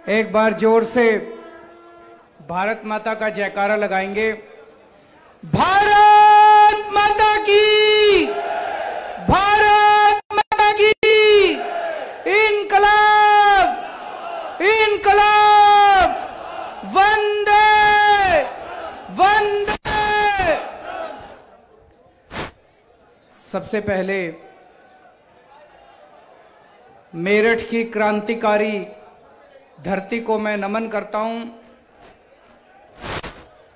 एक बार जोर से भारत माता का जयकारा लगाएंगे। भारत माता की, भारत माता की, इनकलाब, इनकलाब, वंदे वंदे। सबसे पहले मेरठ की क्रांतिकारी धरती को मैं नमन करता हूं।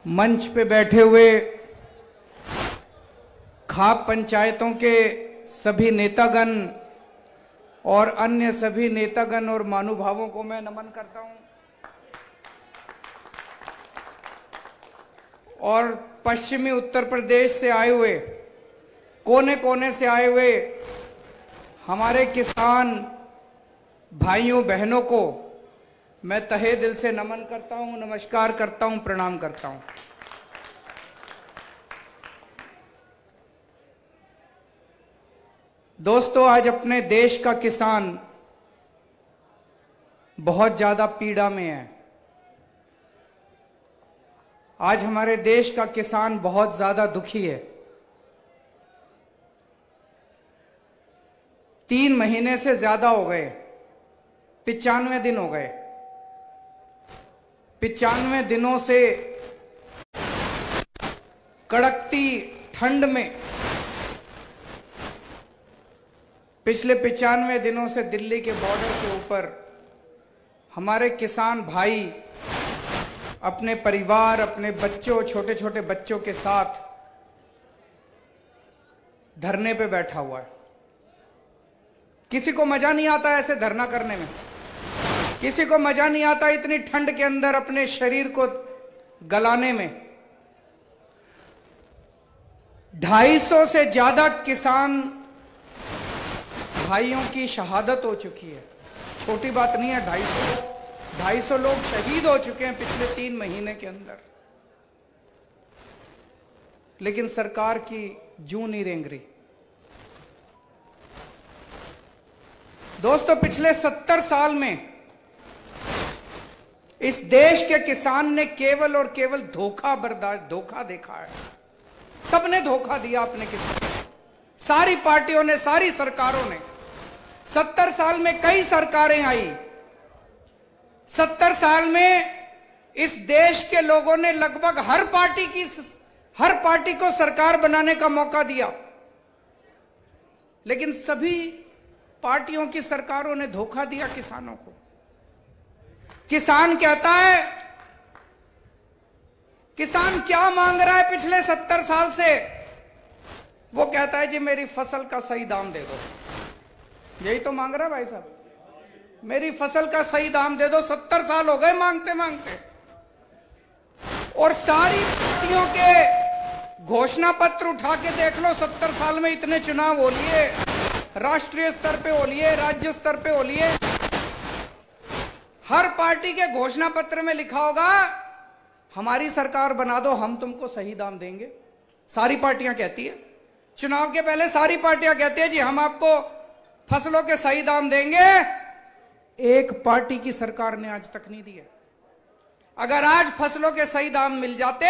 मंच पे बैठे हुए खाप पंचायतों के सभी नेतागण और अन्य सभी नेतागण और महानुभावों को मैं नमन करता हूं। और पश्चिमी उत्तर प्रदेश से आए हुए, कोने कोने से आए हुए हमारे किसान भाइयों बहनों को मैं तहे दिल से नमन करता हूं, नमस्कार करता हूं, प्रणाम करता हूं। दोस्तों, आज अपने देश का किसान बहुत ज्यादा पीड़ा में है। आज हमारे देश का किसान बहुत ज्यादा दुखी है। 3 महीने से ज्यादा हो गए, 95 दिन हो गए। 95 दिनों से कड़कती ठंड में, पिछले 95 दिनों से दिल्ली के बॉर्डर के ऊपर हमारे किसान भाई अपने परिवार, अपने बच्चों, छोटे छोटे बच्चों के साथ धरने पे बैठा हुआ है। किसी को मजा नहीं आता ऐसे धरना करने में, किसी को मजा नहीं आता इतनी ठंड के अंदर अपने शरीर को गलाने में। 250 से ज्यादा किसान भाइयों की शहादत हो चुकी है। छोटी बात नहीं है। 250 लोग शहीद हो चुके हैं पिछले 3 महीने के अंदर। लेकिन सरकार की जूं नहीं रेंग रही। दोस्तों, पिछले 70 साल में इस देश के किसान ने केवल और केवल धोखा देखा है। सबने धोखा दिया अपने किसान। सारी पार्टियों ने, सारी सरकारों ने। 70 साल में कई सरकारें आई। 70 साल में इस देश के लोगों ने लगभग हर पार्टी को सरकार बनाने का मौका दिया। लेकिन सभी पार्टियों की सरकारों ने धोखा दिया किसानों को। किसान कहता है, किसान क्या मांग रहा है पिछले 70 साल से? वो कहता है जी मेरी फसल का सही दाम दे दो। यही तो मांग रहा है भाई साहब, मेरी फसल का सही दाम दे दो। 70 साल हो गए मांगते मांगते। और सारी पार्टियों के घोषणा पत्र उठा के देख लो। 70 साल में इतने चुनाव हो लिए, राष्ट्रीय स्तर पे हो लिए, राज्य स्तर पे हो लिए। हर पार्टी के घोषणा पत्र में लिखा होगा हमारी सरकार बना दो, हम तुमको सही दाम देंगे। सारी पार्टियां कहती है, चुनाव के पहले सारी पार्टियां कहती है जी हम आपको फसलों के सही दाम देंगे। एक पार्टी की सरकार ने आज तक नहीं दिया। अगर आज फसलों के सही दाम मिल जाते,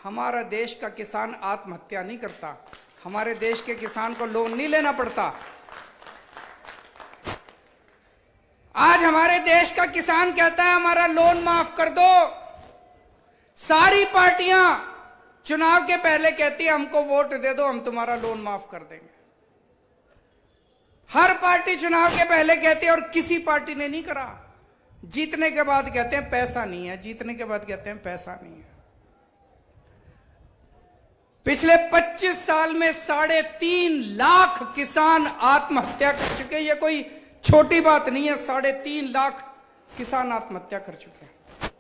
हमारा देश का किसान आत्महत्या नहीं करता, हमारे देश के किसान को लोन नहीं लेना पड़ता। आज हमारे देश का किसान कहता है हमारा लोन माफ कर दो। सारी पार्टियां चुनाव के पहले कहती है हमको वोट दे दो, हम तुम्हारा लोन माफ कर देंगे। हर पार्टी चुनाव के पहले कहती है, और किसी पार्टी ने नहीं करा। जीतने के बाद कहते हैं पैसा नहीं है, जीतने के बाद कहते हैं पैसा नहीं है। पिछले 25 साल में 3.5 लाख किसान आत्महत्या कर चुके हैं। ये कोई छोटी बात नहीं है। 3.5 लाख किसान आत्महत्या कर चुके हैं।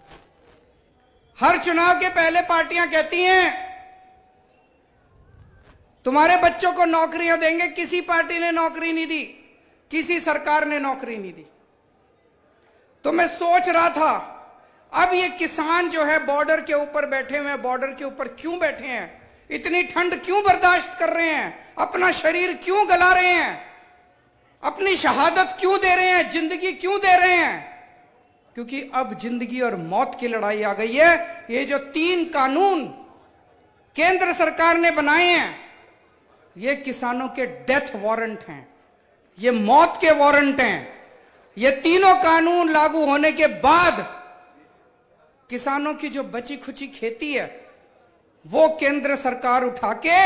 हर चुनाव के पहले पार्टियां कहती हैं तुम्हारे बच्चों को नौकरियां देंगे। किसी पार्टी ने नौकरी नहीं दी, किसी सरकार ने नौकरी नहीं दी। तो मैं सोच रहा था अब ये किसान जो है बॉर्डर के ऊपर बैठे हुए हैं, बॉर्डर के ऊपर क्यों बैठे हैं? इतनी ठंड क्यों बर्दाश्त कर रहे हैं? अपना शरीर क्यों गला रहे हैं? अपनी शहादत क्यों दे रहे हैं? जिंदगी क्यों दे रहे हैं? क्योंकि अब जिंदगी और मौत की लड़ाई आ गई है। ये जो 3 कानून केंद्र सरकार ने बनाए हैं, ये किसानों के डेथ वारंट हैं, ये मौत के वारंट हैं। ये तीनों कानून लागू होने के बाद किसानों की जो बची खुची खेती है, वो केंद्र सरकार उठा के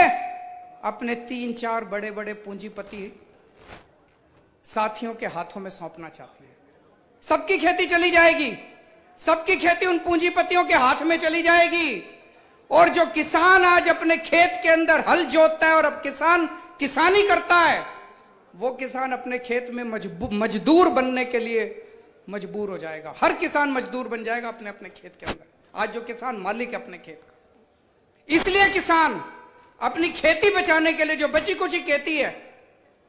अपने 3-4 बड़े बड़े पूंजीपति साथियों के हाथों में सौंपना चाहती है। सबकी खेती चली जाएगी, सबकी खेती उन पूंजीपतियों के हाथ में चली जाएगी। और जो किसान आज अपने खेत के अंदर हल जोतता है और अब किसान किसानी करता है, वो किसान अपने खेत में मजदूर बनने के लिए मजबूर हो जाएगा। हर किसान मजदूर बन जाएगा अपने अपने खेत के अंदर। आज जो किसान मालिक है अपने खेत का, इसलिए किसान अपनी खेती बचाने के लिए जो बची कुची खेती है,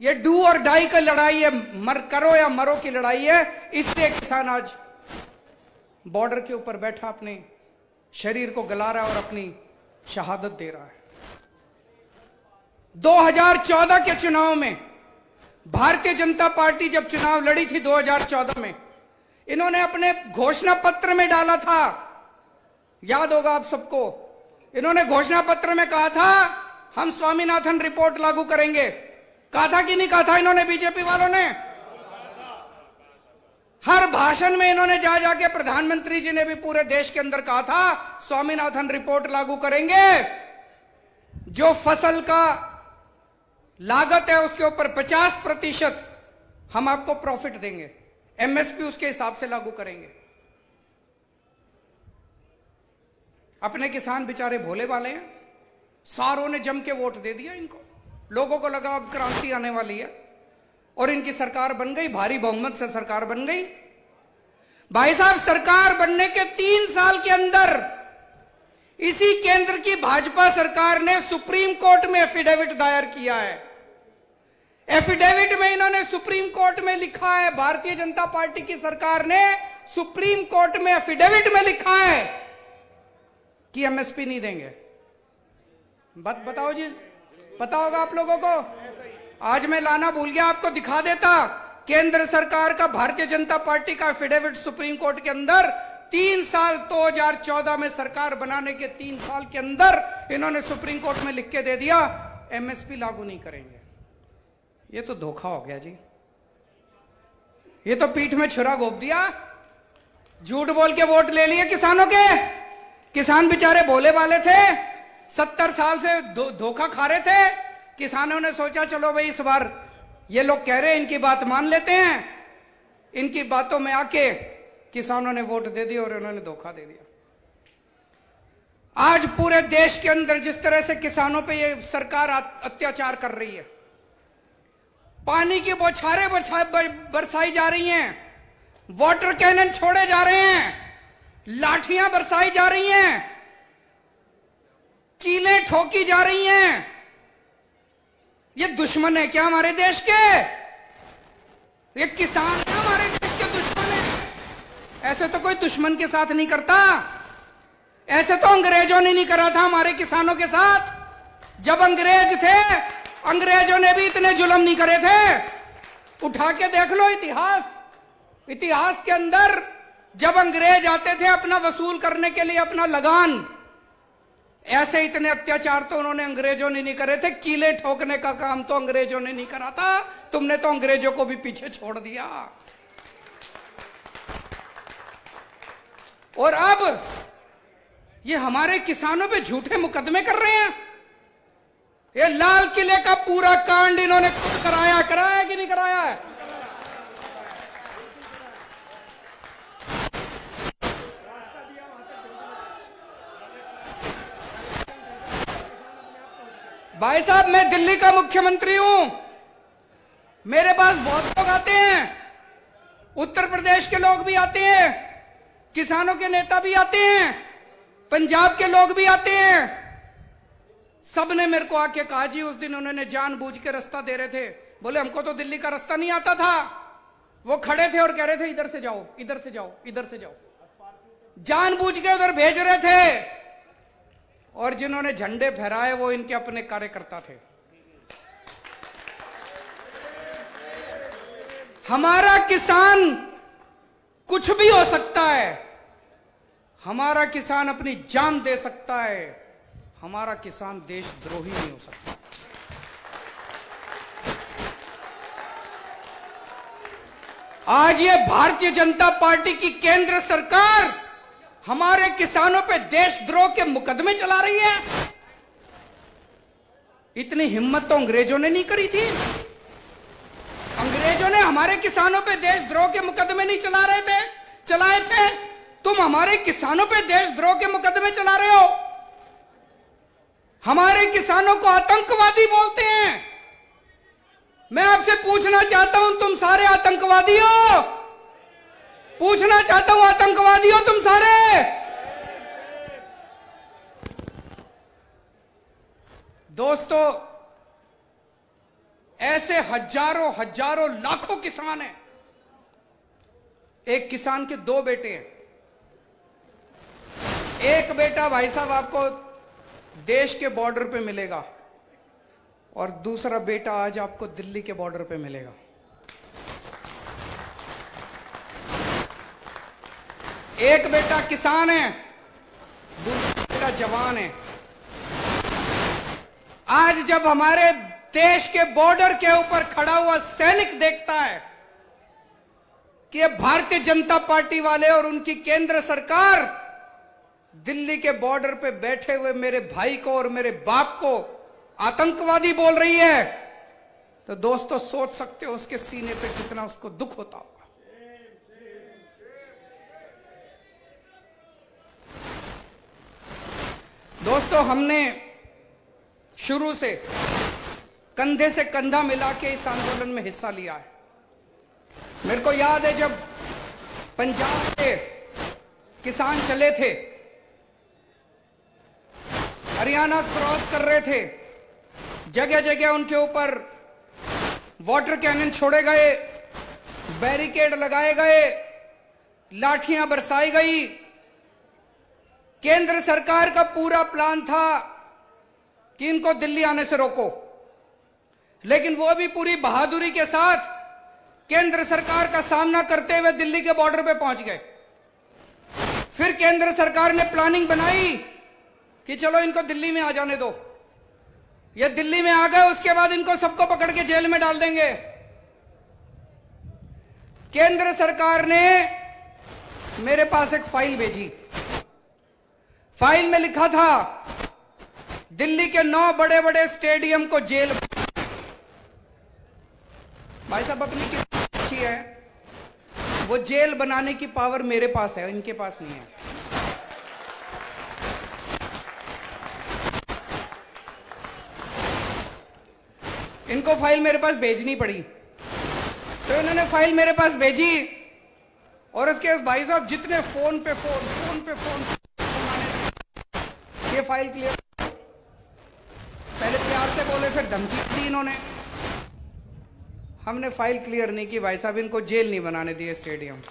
ये डू और डाई का लड़ाई है, मर करो या मरो की लड़ाई है। इसलिए किसान आज बॉर्डर के ऊपर बैठा अपने शरीर को गला रहा है और अपनी शहादत दे रहा है। 2014 के चुनाव में भारतीय जनता पार्टी जब चुनाव लड़ी थी 2014 में, इन्होंने अपने घोषणा पत्र में डाला था, याद होगा आप सबको, इन्होंने घोषणा पत्र में कहा था हम स्वामीनाथन रिपोर्ट लागू करेंगे। कहा था कि नहीं कहा था इन्होंने? बीजेपी वालों ने हर भाषण में इन्होंने जा जाके, प्रधानमंत्री जी ने भी पूरे देश के अंदर कहा था स्वामीनाथन रिपोर्ट लागू करेंगे। जो फसल का लागत है उसके ऊपर 50% हम आपको प्रॉफिट देंगे, एमएसपी उसके हिसाब से लागू करेंगे। अपने किसान बेचारे भोले वाले हैं, सारों ने जम के वोट दे दिया इनको। लोगों को लगा अब क्रांति आने वाली है और इनकी सरकार बन गई, भारी बहुमत से सरकार बन गई। भाई साहब, सरकार बनने के 3 साल के अंदर इसी केंद्र की भाजपा सरकार ने सुप्रीम कोर्ट में एफिडेविट दायर किया है। एफिडेविट में इन्होंने सुप्रीम कोर्ट में लिखा है, भारतीय जनता पार्टी की सरकार ने सुप्रीम कोर्ट में एफिडेविट में लिखा है कि एमएसपी नहीं देंगे। बताओ जी, पता होगा आप लोगों को? आज मैं लाना भूल गया, आपको दिखा देता। केंद्र सरकार का, भारतीय जनता पार्टी का एफिडेविट सुप्रीम कोर्ट के अंदर 3 साल 2014 में सरकार बनाने के 3 साल के अंदर इन्होंने सुप्रीम कोर्ट में लिख के दे दिया एमएसपी लागू नहीं करेंगे। ये तो धोखा हो गया जी, ये तो पीठ में छुरा घोंप दिया, झूठ बोल के वोट ले लिए किसानों के। किसान बेचारे भोले वाले थे, 70 साल से धोखा खा रहे थे। किसानों ने सोचा चलो भाई इस बार ये लोग कह रहे हैं, इनकी बात मान लेते हैं। इनकी बातों में आके किसानों ने वोट दे दिया और उन्होंने धोखा दे दिया। आज पूरे देश के अंदर जिस तरह से किसानों पे ये सरकार अत्याचार कर रही है, पानी की बौछारें बरसाई जा रही हैं, वाटर कैनन छोड़े जा रहे हैं, लाठियां बरसाई जा रही हैं, कीलें ठोकी जा रही हैं। ये दुश्मन है क्या हमारे देश के? ये किसान है हमारे देश के दुश्मन है? ऐसे तो कोई दुश्मन के साथ नहीं करता, ऐसे तो अंग्रेजों ने नहीं करा था हमारे किसानों के साथ। जब अंग्रेज थे, अंग्रेजों ने भी इतने जुल्म नहीं करे थे। उठा के देख लो इतिहास, इतिहास के अंदर जब अंग्रेज आते थे अपना वसूल करने के लिए अपना लगान, ऐसे इतने अत्याचार तो उन्होंने अंग्रेजों ने नहीं करे थे। कीले ठोकने का काम तो अंग्रेजों ने नहीं करा था, तुमने तो अंग्रेजों को भी पीछे छोड़ दिया। और अब ये हमारे किसानों पे झूठे मुकदमे कर रहे हैं। ये लाल किले का पूरा कांड इन्होंने खुद कराया कि नहीं कराया है? भाई साहब, मैं दिल्ली का मुख्यमंत्री हूं, मेरे पास बहुत लोग आते हैं, उत्तर प्रदेश के लोग भी आते हैं, किसानों के नेता भी आते हैं, पंजाब के लोग भी आते हैं। सबने मेरे को आके कहा जी, उस दिन उन्होंने जानबूझ के रास्ता दे रहे थे, बोले हमको तो दिल्ली का रास्ता नहीं आता था। वो खड़े थे और कह रहे थे इधर से जाओ, इधर से जाओ, इधर से जाओ, जानबूझ के उधर भेज रहे थे। और जिन्होंने झंडे फहराए वो इनके अपने कार्यकर्ता थे। हमारा किसान कुछ भी हो सकता है, हमारा किसान अपनी जान दे सकता है, हमारा किसान देशद्रोही नहीं हो सकता। आज ये भारतीय जनता पार्टी की केंद्र सरकार हमारे किसानों पे देशद्रोह के मुकदमे चला रही है। इतनी हिम्मत तो अंग्रेजों ने नहीं करी थी। अंग्रेजों ने हमारे किसानों पे देशद्रोह के मुकदमे नहीं चलाए थे। तुम हमारे किसानों पे देशद्रोह के मुकदमे चला रहे हो। हमारे किसानों को आतंकवादी बोलते हैं। मैं आपसे पूछना चाहता हूं, तुम सारे आतंकवादी हो? पूछना चाहता हूं, आतंकवादी हो तुम सारे? दोस्तों, ऐसे हजारों हजारों लाखों किसान हैं। एक किसान के दो बेटे हैं। एक बेटा भाई साहब आपको देश के बॉर्डर पे मिलेगा और दूसरा बेटा आज आपको दिल्ली के बॉर्डर पे मिलेगा। एक बेटा किसान है, दूसरा बेटा जवान है। आज जब हमारे देश के बॉर्डर के ऊपर खड़ा हुआ सैनिक देखता है कि ये भारतीय जनता पार्टी वाले और उनकी केंद्र सरकार दिल्ली के बॉर्डर पे बैठे हुए मेरे भाई को और मेरे बाप को आतंकवादी बोल रही है, तो दोस्तों सोच सकते हो उसके सीने पे कितना उसको दुख होता होगा। दोस्तों, हमने शुरू से कंधे से कंधा मिला के इस आंदोलन में हिस्सा लिया है। मेरे को याद है जब पंजाब के किसान चले थे, हरियाणा क्रॉस कर रहे थे, जगह जगह उनके ऊपर वाटर कैनन छोड़े गए, बैरिकेड लगाए गए, लाठियां बरसाई गई। केंद्र सरकार का पूरा प्लान था कि इनको दिल्ली आने से रोको, लेकिन वो भी पूरी बहादुरी के साथ केंद्र सरकार का सामना करते हुए दिल्ली के बॉर्डर पे पहुंच गए। फिर केंद्र सरकार ने प्लानिंग बनाई कि चलो इनको दिल्ली में आ जाने दो। ये दिल्ली में आ गए, उसके बाद इनको सबको पकड़ के जेल में डाल देंगे। केंद्र सरकार ने मेरे पास एक फाइल भेजी। फाइल में लिखा था दिल्ली के 9 बड़े बड़े स्टेडियम को जेल। भाई साहब, अपनी किस्मत अच्छी है, वो जेल बनाने की पावर मेरे पास है, इनके पास नहीं है। इनको फाइल मेरे पास भेजनी पड़ी, तो इन्होंने फाइल मेरे पास भेजी और उसके भाई साहब जितने फोन पे फोन ये फाइल क्लियर। पहले प्यार से बोले, फिर धमकी दी इन्होंने। हमने फाइल क्लियर नहीं की भाई साहब, इनको जेल नहीं बनाने दिए स्टेडियम।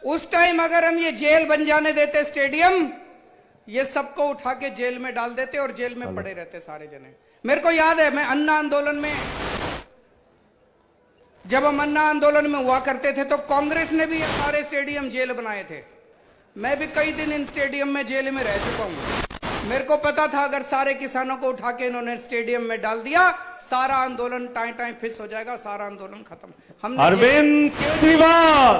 उस टाइम अगर हम ये जेल बन जाने देते स्टेडियम, ये सबको उठा के जेल में डाल देते और जेल में पड़े रहते सारे जने। मेरे को याद है, मैं अन्ना आंदोलन में, जब हम अन्ना आंदोलन में हुआ करते थे तो कांग्रेस ने भी ये सारे स्टेडियम जेल बनाए थे। मैं भी कई दिन इन स्टेडियम में जेल में रह चुका हूं। मेरे को पता था अगर सारे किसानों को उठा के इन्होंने स्टेडियम में डाल दिया, सारा आंदोलन टाइम फिस हो जाएगा, सारा आंदोलन खत्म। हमने अरविंद केजरीवाल,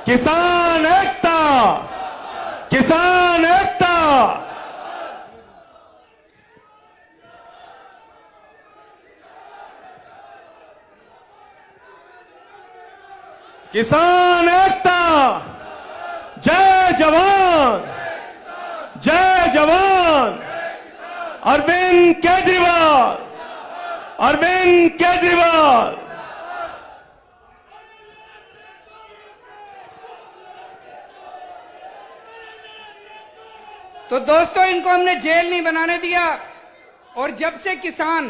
किसान एकता, किसान एकता। किसान एकता, जय जवान, जय जवान। अरविंद केजरीवाल, अरविंद केजरीवाल। तो दोस्तों, इनको हमने जेल नहीं बनाने दिया। और जब से किसान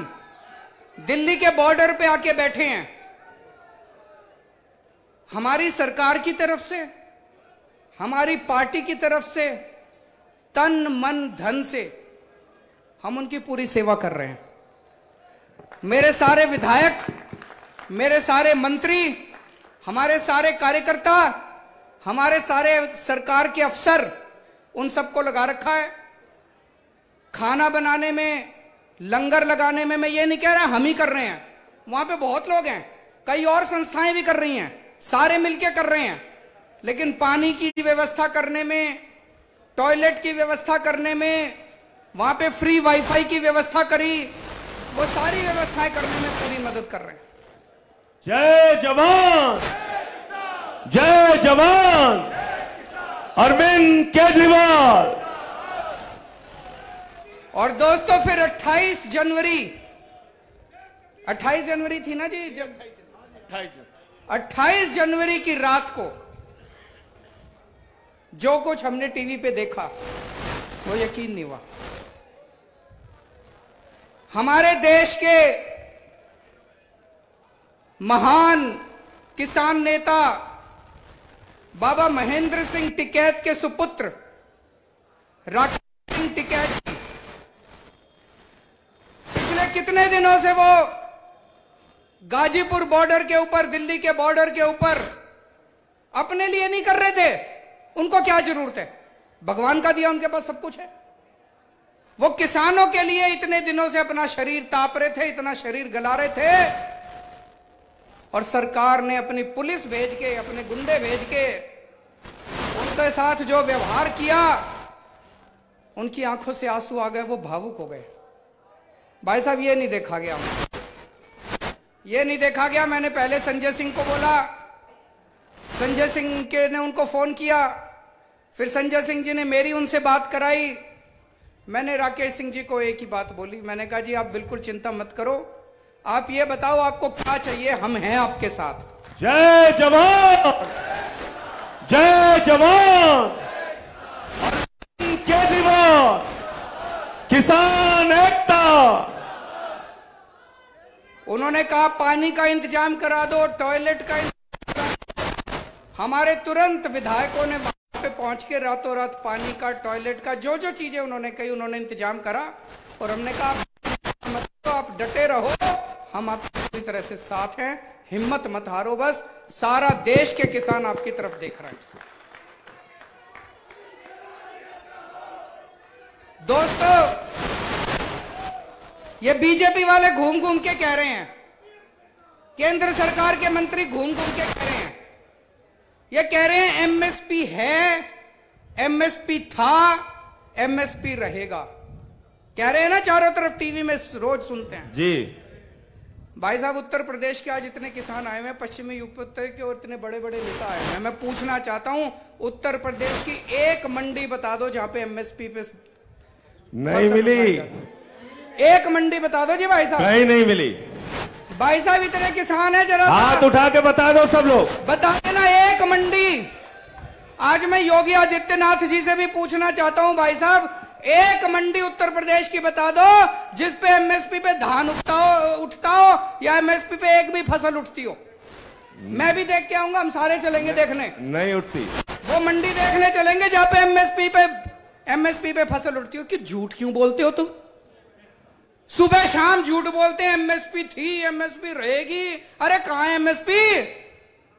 दिल्ली के बॉर्डर पे आके बैठे हैं। हमारी सरकार की तरफ से, हमारी पार्टी की तरफ से तन मन धन से हम उनकी पूरी सेवा कर रहे हैं। मेरे सारे विधायक, मेरे सारे मंत्री, हमारे सारे कार्यकर्ता, हमारे सारे सरकार के अफसर, उन सबको लगा रखा है। खाना बनाने में, लंगर लगाने में मैं ये नहीं कह रहा हम ही कर रहे हैं, वहां पे बहुत लोग हैं, कई और संस्थाएं भी कर रही हैं, सारे मिलके कर रहे हैं। लेकिन पानी की व्यवस्था करने में, टॉयलेट की व्यवस्था करने में, वहां पे फ्री वाईफाई की व्यवस्था करी, वो सारी व्यवस्थाएं करने में पूरी मदद कर रहे हैं। जय जवान, जय जवान, अरविंद केजरीवाल। और दोस्तों फिर 28 जनवरी थी ना जी, जब 28 जनवरी की रात को जो कुछ हमने टीवी पे देखा वो यकीन नहीं हुआ। हमारे देश के महान किसान नेता बाबा महेंद्र सिंह टिकैत के सुपुत्र राकेश सिंह टिकैत जी पिछले कितने दिनों से वो गाजीपुर बॉर्डर के ऊपर, दिल्ली के बॉर्डर के ऊपर अपने लिए नहीं कर रहे थे। उनको क्या जरूरत है, भगवान का दिया उनके पास सब कुछ है। वो किसानों के लिए इतने दिनों से अपना शरीर ताप रहे थे, इतना शरीर गला रहे थे, और सरकार ने अपनी पुलिस भेज के, अपने गुंडे भेज के उनके साथ जो व्यवहार किया, उनकी आंखों से आंसू आ गए, वो भावुक हो गए। भाई साहब ये नहीं देखा गया, ये नहीं देखा गया। मैंने पहले संजय सिंह को बोला, संजय सिंह के ने उनको फोन किया, फिर संजय सिंह जी ने मेरी उनसे बात कराई। मैंने राकेश सिंह जी को एक ही बात बोली, मैंने कहा जी आप बिल्कुल चिंता मत करो, आप ये बताओ आपको क्या चाहिए, हम हैं आपके साथ। जय जवान, जय जवान, केजरीवाल, किसान एकता। उन्होंने कहा पानी का इंतजाम करा दो, टॉयलेट का इंतजाम। हमारे तुरंत विधायकों ने वहां पे पहुंच के रातों रात पानी का, टॉयलेट का, जो जो चीजें उन्होंने कही उन्होंने इंतजाम करा। और हमने कहा आप डटे रहो, हम आपकी पूरी तरह से साथ हैं, हिम्मत मत हारो, बस सारा देश के किसान आपकी तरफ देख रहे हैं। दोस्तों ये बीजेपी वाले घूम घूम के कह रहे हैं, केंद्र सरकार के मंत्री घूम घूम के कह रहे हैं, ये कह रहे हैं एमएसपी है, एमएसपी था, एमएसपी रहेगा, कह रहे हैं ना, चारों तरफ टीवी में रोज सुनते हैं जी। भाई साहब उत्तर प्रदेश के आज इतने किसान आए हुए हैं, पश्चिमी यूपी के, और इतने बड़े बड़े नेता आए हैं। मैं पूछना चाहता हूं उत्तर प्रदेश की एक मंडी बता दो जहां पे एमएसपी पे नहीं मिली, एक मंडी बता दो जी भाई साहब। कहीं नहीं मिली। भाई साहब इतने किसान हैं, जरा हाथ उठा के बता दो सब लोग, बता देना एक मंडी। आज मैं योगी आदित्यनाथ जी से भी पूछना चाहता हूं भाई साहब, एक मंडी उत्तर प्रदेश की बता दो जिस पे एमएसपी पे धान उठता हो या एमएसपी पे एक भी फसल उठती हो। मैं भी देख के आऊंगा, हम सारे चलेंगे देखने। नहीं उठती। वो मंडी देखने चलेंगे जहां पे एमएसपी पे फसल उठती हो। कि झूठ क्यों बोलते हो तुम? सुबह शाम झूठ बोलते हैं, एमएसपी थी, एमएसपी रहेगी। अरे कहां है एमएसपी?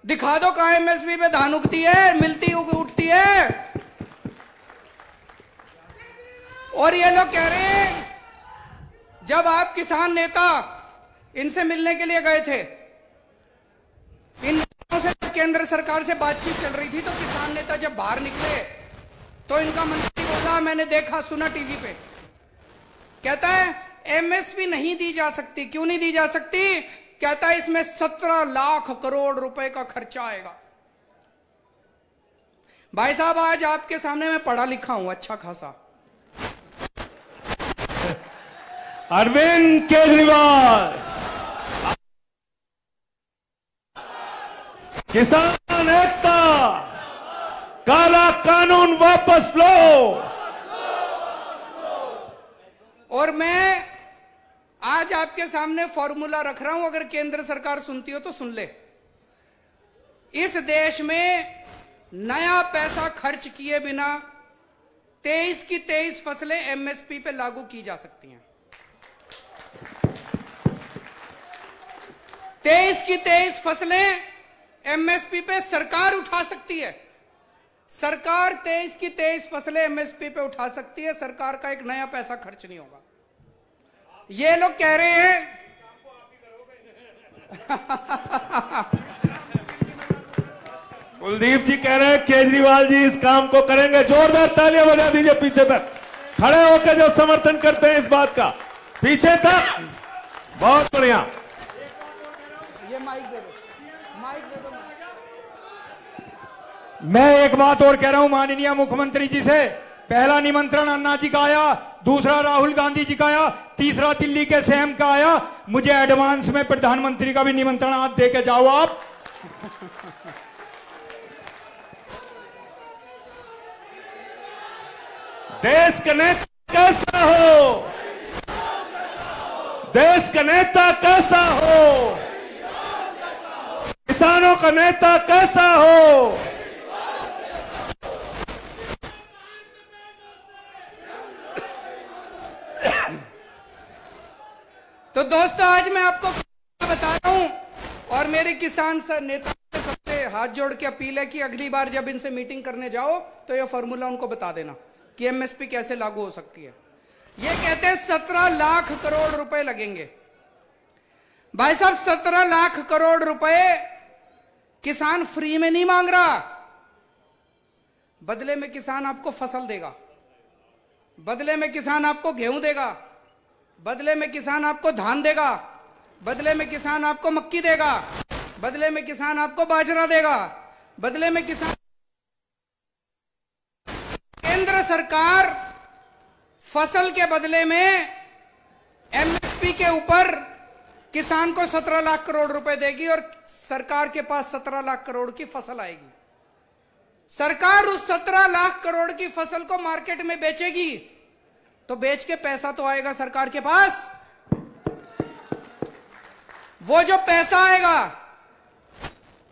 दिखा दो कहां एमएसपी पे धान उगती है, मिलती उठती है। और ये लोग कह रहे हैं जब आप किसान नेता इनसे मिलने के लिए गए थे, इन से केंद्र सरकार से बातचीत चल रही थी, तो किसान नेता जब बाहर निकले तो इनका मंत्री बोला, मैंने देखा सुना टीवी पे, कहता है एमएसपी नहीं दी जा सकती। क्यों नहीं दी जा सकती? कहता है इसमें 17 लाख करोड़ रुपए का खर्चा आएगा। भाई साहब आज आपके सामने मैं पढ़ा लिखा हूं अच्छा खासा। अरविंद केजरीवाल, किसान एकता, काला कानून वापस लो। और मैं आज आपके सामने फॉर्मूला रख रहा हूं, अगर केंद्र सरकार सुनती हो तो सुन ले। इस देश में नया पैसा खर्च किए बिना 23 की 23 फसलें एमएसपी पे लागू की जा सकती हैं। 23 की 23 फसलें एमएसपी पे सरकार उठा सकती है। सरकार 23 की 23 फसलें एमएसपी पे उठा सकती है। सरकार का एक नया पैसा खर्च नहीं होगा। ये लोग कह रहे हैं कुलदीप जी कह रहे हैं केजरीवाल जी इस काम को करेंगे। जोरदार तालियां बजा दीजिए पीछे तक खड़े होकर जो समर्थन करते हैं इस बात का, पीछे तक। बहुत बढ़िया। ये माइक दे दो, माइक दे दो। मैं एक बात और कह रहा हूं माननीय मुख्यमंत्री जी से। पहला निमंत्रण अन्ना जी का आया, दूसरा राहुल गांधी जी का आया, तीसरा दिल्ली के सीएम का आया। मुझे एडवांस में प्रधानमंत्री का भी निमंत्रण आज दे के जाओ आप। देश का नेता कैसा हो, देश का नेता कैसा हो, किसानों का नेता कैसा हो। तो दोस्तों आज मैं आपको बता रहा हूं और मेरे किसान नेता से सबसे हाथ जोड़ के अपील है कि अगली बार जब इनसे मीटिंग करने जाओ तो ये फॉर्मूला उनको बता देना कि एमएसपी कैसे लागू हो सकती है। ये कहते हैं 17 लाख करोड़ रुपए लगेंगे। भाई साहब 17 लाख करोड़ रुपए किसान फ्री में नहीं मांग रहा। बदले में किसान आपको फसल देगा, बदले में किसान आपको गेहूं देगा, बदले में किसान आपको धान देगा, बदले में किसान आपको मक्की देगा, बदले में किसान आपको बाजरा देगा, बदले में किसान। केंद्र सरकार फसल के बदले में एमएसपी के ऊपर किसान को 17 लाख करोड़ रुपए देगी और सरकार के पास 17 लाख करोड़ की फसल आएगी। सरकार उस 17 लाख करोड़ की फसल को मार्केट में बेचेगी तो बेच के पैसा तो आएगा सरकार के पास। वो जो पैसा आएगा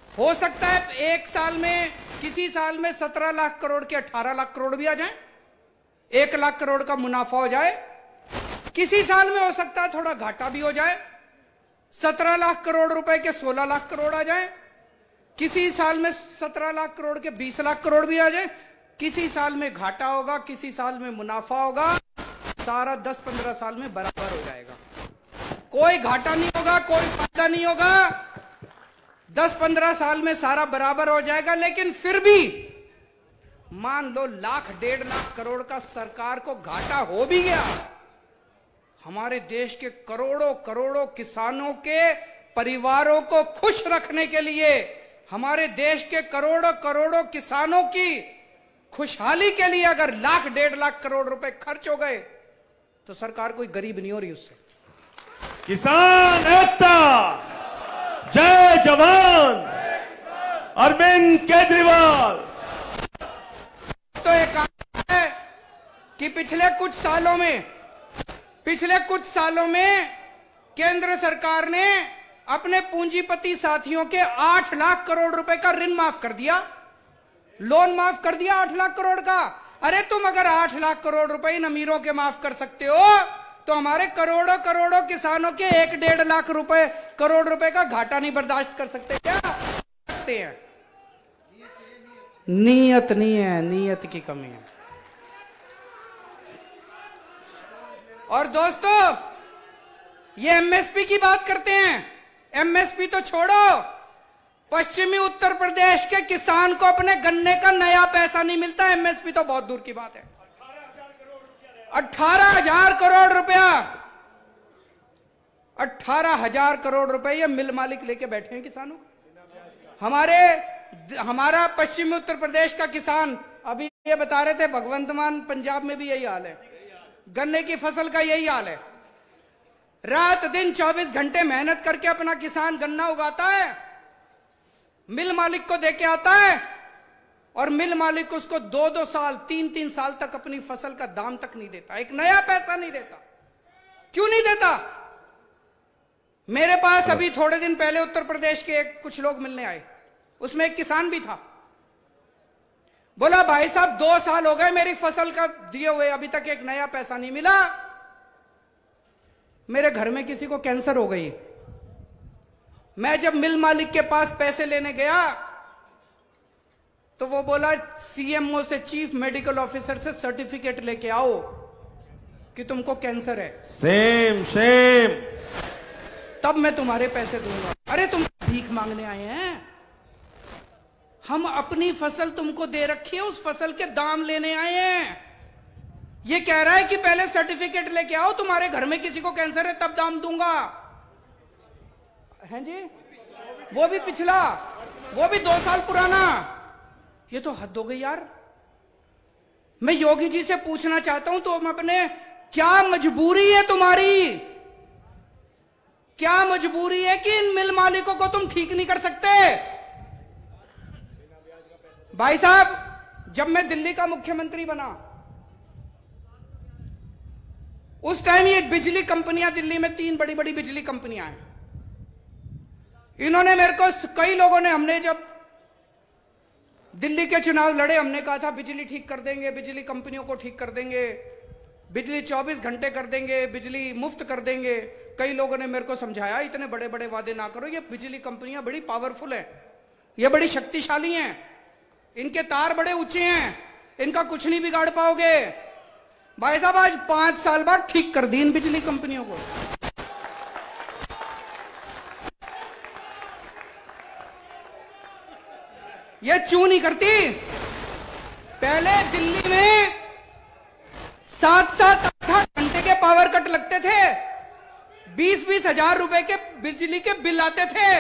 हो सकता है एक साल में, किसी साल में 17 लाख करोड़ के 18 लाख करोड़ भी आ जाए, 1 लाख करोड़ का मुनाफा हो जाए। किसी साल में हो सकता है थोड़ा घाटा भी हो जाए, 17 लाख करोड़ रुपए के 16 लाख करोड़ आ जाए। किसी साल में 17 लाख करोड़ के 20 लाख करोड़ भी आ जाए। किसी साल में घाटा होगा, किसी साल में मुनाफा होगा। सारा 10-15 साल में बराबर हो जाएगा। कोई घाटा नहीं होगा, कोई फायदा नहीं होगा। 10-15 साल में सारा बराबर हो जाएगा। लेकिन फिर भी मान लो 1.5 लाख करोड़ का सरकार को घाटा हो भी गया, हमारे देश के करोड़ों करोड़ों किसानों के परिवारों को खुश रखने के लिए, हमारे देश के करोड़ों करोड़ों किसानों की खुशहाली के लिए अगर 1.5 लाख करोड़ रुपए खर्च हो गए तो सरकार कोई गरीब नहीं हो रही उससे। किसान एकता, जय जवान, अरविंद केजरीवाल। तो एक है कि पिछले कुछ सालों में केंद्र सरकार ने अपने पूंजीपति साथियों के 8 लाख करोड़ रुपए का ऋण माफ कर दिया, लोन माफ कर दिया 8 लाख करोड़ का। अरे तुम अगर 8 लाख करोड़ रुपए इन अमीरों के माफ कर सकते हो तो हमारे करोड़ों करोड़ों किसानों के 1.5 लाख करोड़ रुपए का घाटा नहीं बर्दाश्त कर सकते क्या? सकते हैं। नीयत नहीं है, नीयत की कमी है। और दोस्तों ये एमएसपी की बात करते हैं। एमएसपी तो छोड़ो, पश्चिमी उत्तर प्रदेश के किसान को अपने गन्ने का नया पैसा नहीं मिलता। एमएसपी तो बहुत दूर की बात है। 18,000 करोड़ रुपया, 18,000 करोड़ रुपए ये मिल मालिक लेके बैठे हैं किसानों। हमारा पश्चिमी उत्तर प्रदेश का किसान अभी ये बता रहे थे, भगवंत मान पंजाब में भी यही हाल है, गन्ने की फसल का यही हाल है। रात दिन 24 घंटे मेहनत करके अपना किसान गन्ना उगाता है, मिल मालिक को देके आता है और मिल मालिक उसको 2-2 साल 3-3 साल तक अपनी फसल का दाम तक नहीं देता, एक नया पैसा नहीं देता। क्यों नहीं देता? मेरे पास अभी थोड़े दिन पहले उत्तर प्रदेश के कुछ लोग मिलने आए, उसमें एक किसान भी था। बोला भाई साहब 2 साल हो गए मेरी फसल का दिए हुए, अभी तक एक नया पैसा नहीं मिला। मेरे घर में किसी को कैंसर हो गई। मैं जब मिल मालिक के पास पैसे लेने गया तो वो बोला सीएमओ से, चीफ मेडिकल ऑफिसर से सर्टिफिकेट लेके आओ कि तुमको कैंसर है। सेम तब मैं तुम्हारे पैसे दूंगा। अरे तुम भीख मांगने आए हैं? हम अपनी फसल तुमको दे रखी है, उस फसल के दाम लेने आए हैं। ये कह रहा है कि पहले सर्टिफिकेट लेके आओ, तुम्हारे घर में किसी को कैंसर है तब दाम दूंगा। हैं जी? वो भी पिछला, वो भी 2 साल पुराना। ये तो हद हो गई यार। मैं योगी जी से पूछना चाहता हूं, तो अपने क्या मजबूरी है तुम्हारी? क्या मजबूरी है कि इन मिल मालिकों को तुम ठीक नहीं कर सकते? भाई साहब, जब मैं दिल्ली का मुख्यमंत्री बना उस टाइम ये बिजली कंपनियां, दिल्ली में 3 बड़ी बड़ी बिजली कंपनियां हैं। इन्होंने मेरे को, कई लोगों ने, हमने जब दिल्ली के चुनाव लड़े, हमने कहा था बिजली ठीक कर देंगे, बिजली कंपनियों को ठीक कर देंगे, बिजली 24 घंटे कर देंगे, बिजली मुफ्त कर देंगे। कई लोगों ने मेरे को समझाया इतने बड़े बड़े वादे ना करो, ये बिजली कंपनियां बड़ी पावरफुल हैं, ये बड़ी शक्तिशाली हैं, इनके तार बड़े ऊंचे हैं, इनका कुछ नहीं बिगाड़ पाओगे। भाई साहब, आज 5 साल बाद ठीक कर दी इन बिजली कंपनियों को। ये क्यों नहीं करती? पहले दिल्ली में 7-8 घंटे के पावर कट लगते थे, 20-20 हजार रुपए के बिजली के बिल आते थे।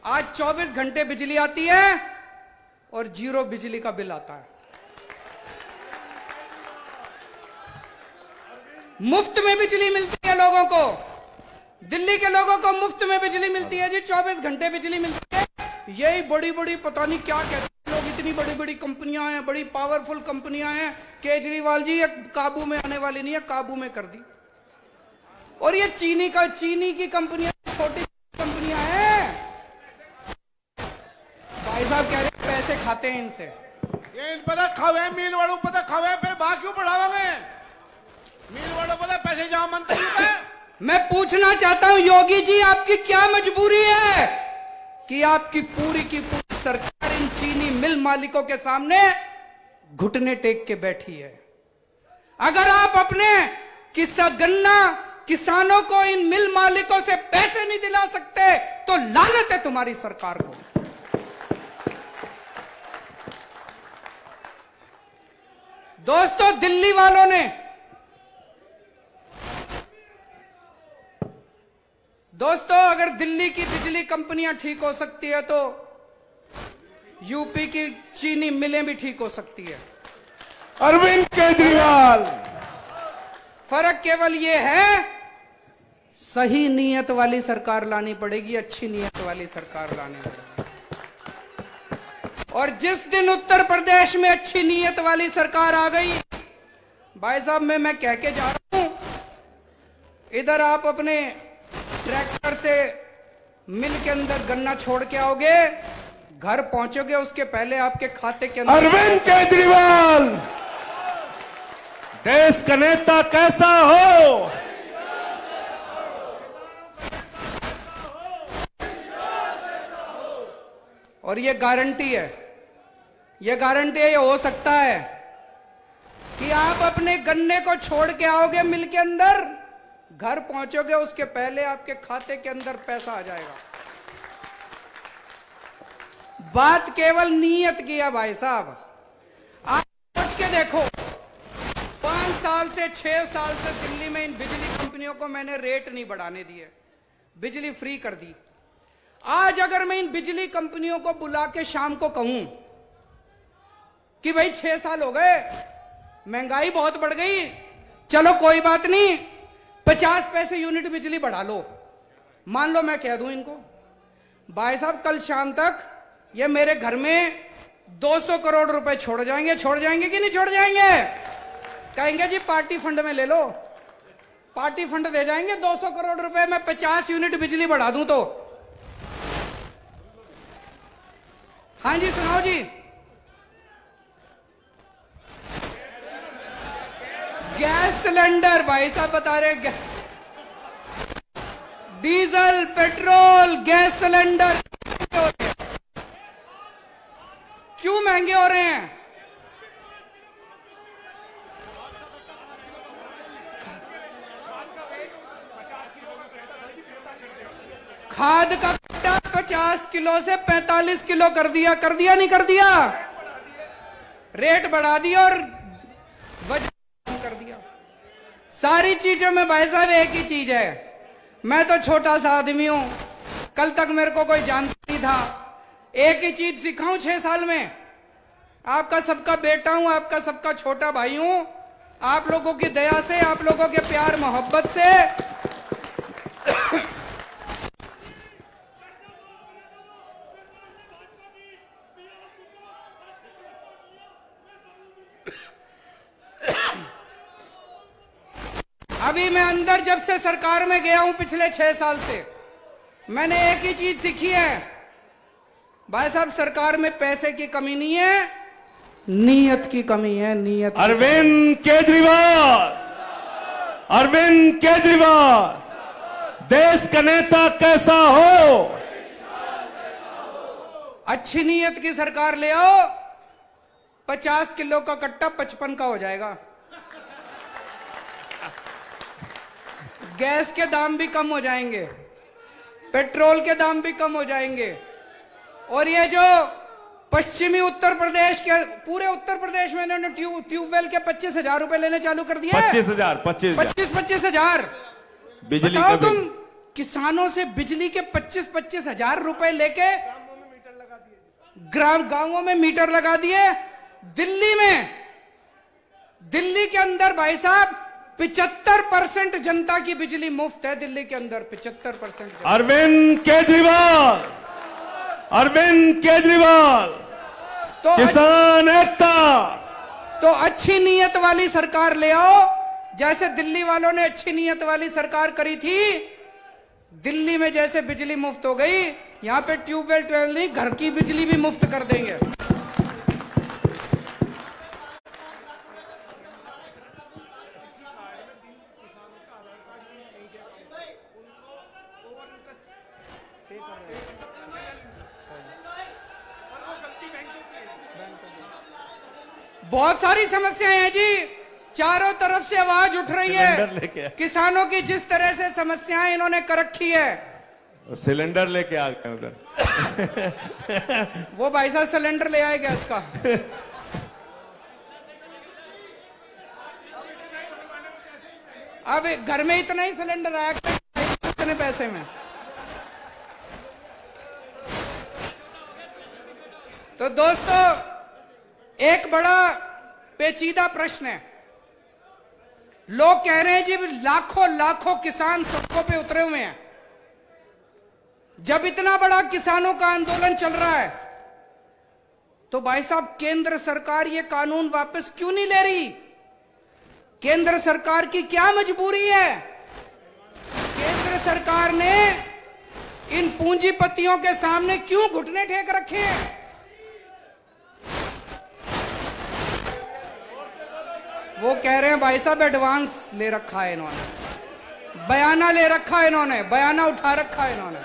आज 24 घंटे बिजली आती है और 0 बिजली का बिल आता है। मुफ्त में बिजली मिलती है लोगों को, दिल्ली के लोगों को मुफ्त में बिजली मिलती है जी, 24 घंटे बिजली मिलती है। यही बड़ी बड़ी पता नहीं क्या कहते हैं लोग, इतनी बड़ी बड़ी कंपनियां हैं, बड़ी पावरफुल कंपनियां हैं। केजरीवाल जी, ये काबू में आने वाली नहीं है, काबू में कर दी। और ये चीनी की कंपनियां, छोटी कंपनियां हैं। भाई साहब कह रहे पैसे खाते हैं इनसे। ये इन पता खवे मिल वालों पता खवे पे बात क्यों बढ़ावांगे? मिल वालों पता पैसे जहां मंत्री का। मैं पूछना चाहता हूं योगी जी, आपकी क्या मजबूरी है कि आपकी पूरी की पूरी सरकार इन चीनी मिल मालिकों के सामने घुटने टेक के बैठी है? अगर आप अपने गन्ना किसानों को, इन मिल मालिकों से पैसे नहीं दिला सकते तो लानत है तुम्हारी सरकार को। दोस्तों, दिल्ली वालों ने, दोस्तों, अगर दिल्ली की बिजली कंपनियां ठीक हो सकती है तो यूपी की चीनी मिलें भी ठीक हो सकती है। अरविंद केजरीवाल, फर्क केवल यह है सही नीयत वाली सरकार लानी पड़ेगी, अच्छी नीयत वाली सरकार लानी पड़ेगी। और जिस दिन उत्तर प्रदेश में अच्छी नीयत वाली सरकार आ गई, भाई साहब, मैं कह के जा रहा हूं, इधर आप अपने ट्रैक्टर से मिल के अंदर गन्ना छोड़ के आओगे, घर पहुंचोगे, उसके पहले आपके खाते के अंदर। अरविंद केजरीवाल, देश का नेता कैसा हो, और ये गारंटी है, ये हो सकता है कि आप अपने गन्ने को छोड़ के आओगे मिल के अंदर, घर पहुंचोगे, उसके पहले आपके खाते के अंदर पैसा आ जाएगा। बात केवल नीयत की है भाई साहब। आप सोच के देखो, 5 साल से 6 साल से दिल्ली में इन बिजली कंपनियों को मैंने रेट नहीं बढ़ाने दिए, बिजली फ्री कर दी। आज अगर मैं इन बिजली कंपनियों को बुला के शाम को कहूं कि भाई 6 साल हो गए, महंगाई बहुत बढ़ गई, चलो कोई बात नहीं, 50 पैसे यूनिट बिजली बढ़ा लो, मान लो मैं कह दूं इनको, भाई साहब कल शाम तक ये मेरे घर में 200 करोड़ रुपए छोड़ जाएंगे कि नहीं छोड़ जाएंगे? कहेंगे जी पार्टी फंड में ले लो, पार्टी फंड दे जाएंगे 200 करोड़ रुपए में 50 यूनिट बिजली बढ़ा दूं तो। हाँ जी सुनाओ जी। गैस सिलेंडर भाई साहब बता रहे डीजल पेट्रोल गैस सिलेंडर क्यों महंगे हो रहे हैं? खाद का कट्टा 50 किलो से 45 किलो कर दिया नहीं कर दिया? रेट बढ़ा दिया और वजन कर दिया। सारी चीजों में भाई साहब एक ही चीज है, मैं तो छोटा सा आदमी हूं, कल तक मेरे को कोई जानता नहीं था। एक ही चीज सीखा हूं 6 साल में, आपका सबका बेटा हूं, आपका सबका छोटा भाई हूं। आप लोगों की दया से, आप लोगों के प्यार मोहब्बत से अभी मैं अंदर जब से सरकार में गया हूं पिछले 6 साल से, मैंने एक ही चीज सीखी है भाई साहब, सरकार में पैसे की कमी नहीं है, नीयत की कमी है। नीयत। अरविंद केजरीवाल देश का नेता कैसा हो? अच्छी नीयत की सरकार ले आओ, 50 किलो का कट्टा 55 का हो जाएगा, गैस के दाम भी कम हो जाएंगे, पेट्रोल के दाम भी कम हो जाएंगे। और ये जो पश्चिमी उत्तर प्रदेश के, पूरे उत्तर प्रदेश में इन्होंने ट्यूबवेल के 25,000 रुपए लेने चालू कर दिया। 25,000 बिजली बताओ तुम, किसानों से बिजली के 25,000 रुपए लेके गांवों में मीटर लगा दिए। दिल्ली के अंदर भाई साहब 75% जनता की बिजली मुफ्त है। दिल्ली के अंदर 75%। अरविंद केजरीवाल तो किसान एकता। तो अच्छी नीयत वाली सरकार ले आओ, जैसे दिल्ली वालों ने अच्छी नीयत वाली सरकार करी थी। दिल्ली में जैसे बिजली मुफ्त हो गई, यहां पे ट्यूबवेल नहीं, घर की बिजली भी मुफ्त कर देंगे। बहुत सारी समस्याएं हैं जी, चारों तरफ से आवाज उठ रही है। किसानों की जिस तरह से समस्याएं इन्होंने कर रखी है। सिलेंडर लेके आ गए उधर। वो भाई साहब सिलेंडर ले आए गैस का। अब घर में इतना ही सिलेंडर आया, इतने पैसे में। तो दोस्तों, एक बड़ा पेचीदा प्रश्न है। लोग कह रहे हैं जी लाखों किसान सड़कों पे उतरे हुए हैं। जब इतना बड़ा किसानों का आंदोलन चल रहा है, तो भाई साहब केंद्र सरकार ये कानून वापस क्यों नहीं ले रही? केंद्र सरकार की क्या मजबूरी है? केंद्र सरकार ने इन पूंजीपतियों के सामने क्यों घुटने टेक रखे हैं? वो कह रहे हैं भाई साहब एडवांस ले रखा है इन्होंने, बयाना ले रखा है इन्होंने, बयाना उठा रखा है इन्होंने।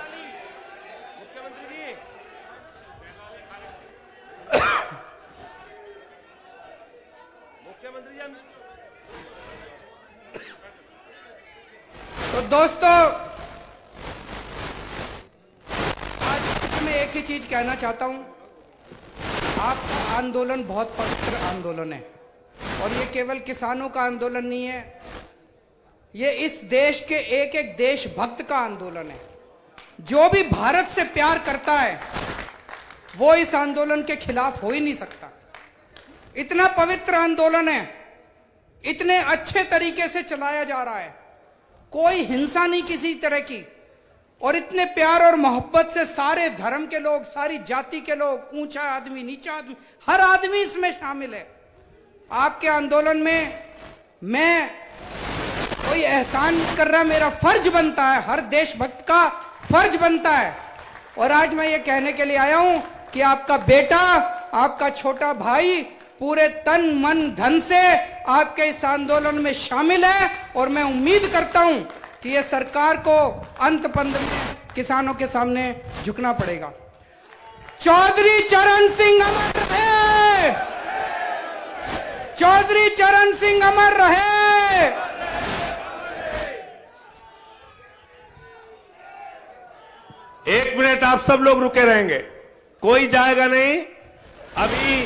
तो दोस्तों, आज मैं एक ही चीज कहना चाहता हूं, आपका आंदोलन बहुत पवित्र आंदोलन है, और ये केवल किसानों का आंदोलन नहीं है, ये इस देश के एक एक देशभक्त का आंदोलन है। जो भी भारत से प्यार करता है वो इस आंदोलन के खिलाफ हो ही नहीं सकता। इतना पवित्र आंदोलन है, इतने अच्छे तरीके से चलाया जा रहा है, कोई हिंसा नहीं किसी तरह की, और इतने प्यार और मोहब्बत से सारे धर्म के लोग, सारी जाति के लोग, ऊंचा आदमी नीचा आदमी, हर आदमी इसमें शामिल है। आपके आंदोलन में मैं कोई एहसान कर रहा, मेरा फर्ज बनता है, हर देशभक्त का फर्ज बनता है। और आज मैं ये कहने के लिए आया हूं कि आपका बेटा, आपका छोटा भाई पूरे तन मन धन से आपके इस आंदोलन में शामिल है। और मैं उम्मीद करता हूं कि ये सरकार को अंत पंद में किसानों के सामने झुकना पड़ेगा। चौधरी चरण सिंह अमर रहे, चौधरी चरण सिंह अमर रहे। एक मिनट आप सब लोग रुके रहेंगे, कोई जाएगा नहीं। अभी